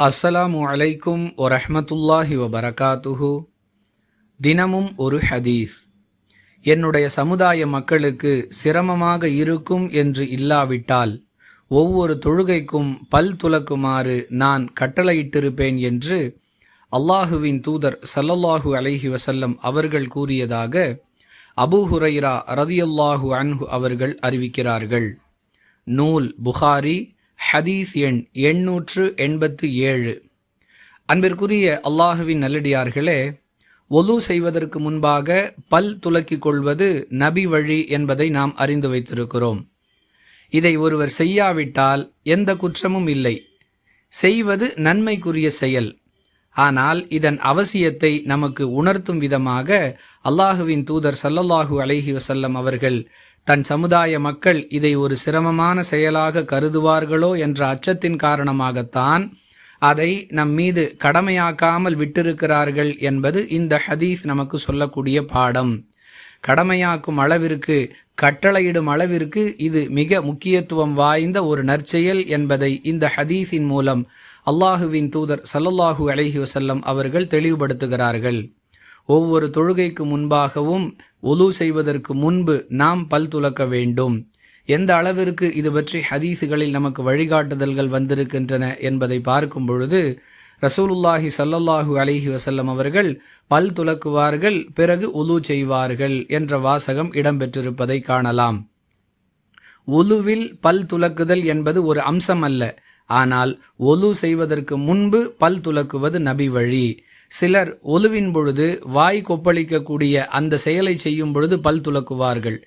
அஸ்ஸலாமு அலைக்கும் வரஹ்மத்துல்லாஹி வபரகாத்துஹு. தினமும் ஒரு ஹதீஸ். என்னுடைய சமுதாய மக்களுக்கு சிரமமாக இருக்கும் என்று இல்லாவிட்டால் ஒவ்வொரு தொழுகைக்கும் பல் துலக்குமாறு நான் கட்டளையிட்டிருப்பேன் என்று அல்லாஹுவின் தூதர் ஸல்லல்லாஹு அலைஹி வஸல்லம் அவர்கள் கூறியதாக அபூ ஹுரைரா ரதியல்லாஹு அன்ஹு அவர்கள் அறிவிக்கிறார்கள். நூல் புகாரி, ஹதீஸ் எண் 887. அன்பிற்குரிய அல்லாஹுவின் நல்லடியார்களே, ஒது செய்வதற்கு முன்பாக பல் துலக்கிக் கொள்வது நபி வழி என்பதை நாம் அறிந்து வைத்திருக்கிறோம். இதை ஒருவர் செய்யாவிட்டால் எந்த குற்றமும் இல்லை, செய்வது நன்மைக்குரிய செயல். ஆனால் இதன் அவசியத்தை நமக்கு உணர்த்தும் விதமாக அல்லாஹுவின் தூதர் ஸல்லல்லாஹு அலைஹி வஸல்லம் அவர்கள் தன் சமுதாய மக்கள் இதை ஒரு சிரமமான செயலாக கருதுவார்களோ என்ற அச்சத்தின் காரணமாகத்தான் அதை நம் மீது கடமையாக்காமல் விட்டிருக்கிறார்கள் என்பது இந்த ஹதீஸ் நமக்கு சொல்லக்கூடிய பாடம். கடமையாக்கும் அளவிற்கு, கட்டளையிடும் அளவிற்கு இது மிக முக்கியத்துவம் வாய்ந்த ஒரு நற்செயல் என்பதை இந்த ஹதீஸின் மூலம் அல்லாஹுவின் தூதர் ஸல்லல்லாஹு அலைஹி வஸல்லம் அவர்கள் தெளிவுபடுத்துகிறார்கள். ஒவ்வொரு தொழுகைக்கு முன்பாகவும் ஒலு செய்வதற்கு முன்பு நாம் பல் துலக்க வேண்டும். எந்த அளவிற்கு இது பற்றி ஹதீஸுகளில் நமக்கு வழிகாட்டுதல்கள் வந்திருக்கின்றன என்பதை பார்க்கும் பொழுது ரசூலுல்லாஹி ஸல்லல்லாஹு அலைஹி வஸல்லம் அவர்கள் பல் துலக்குவார்கள், பிறகு ஒலு செய்வார்கள் என்ற வாசகம் இடம்பெற்றிருப்பதை காணலாம். ஒலுவில் பல் துலக்குதல் என்பது ஒரு அம்சம் அல்ல, ஆனால் ஒலு செய்வதற்கு முன்பு பல் துலக்குவது நபி வழி. சிலர் ஒலுவின் பொழுது வாய் கொப்பளிக்கக்கூடிய அந்த செயலை செய்யும் பொழுது பல் துலக்குவார்கள்.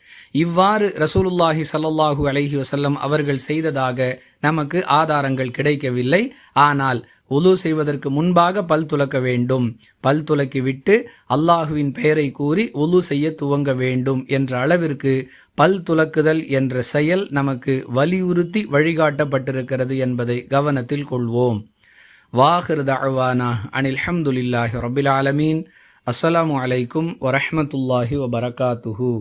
இவ்வாறு ரசூலுல்லாஹி ஸல்லல்லாஹு அலைஹி வஸல்லம் அவர்கள் செய்ததாக நமக்கு ஆதாரங்கள் கிடைக்கவில்லை. ஆனால் ஒலு செய்வதற்கு முன்பாக பல் துலக்க வேண்டும், பல் துலக்கிவிட்டு அல்லாஹுவின் பெயரை கூறி ஒலு செய்ய துவங்க வேண்டும் என்ற அளவிற்கு பல் துலக்குதல் என்ற செயல் நமக்கு வலியுறுத்தி வழிகாட்டப்பட்டிருக்கிறது என்பதை கவனத்தில் கொள்வோம். வாஹிர் தஅவானா அனில் ஹம்துலில்லாஹி ரப்பில் ஆலமீன். அஸ்ஸலாமு அலைக்கும் வரஹ்மத்துல்லாஹி வபரகாத்துஹு.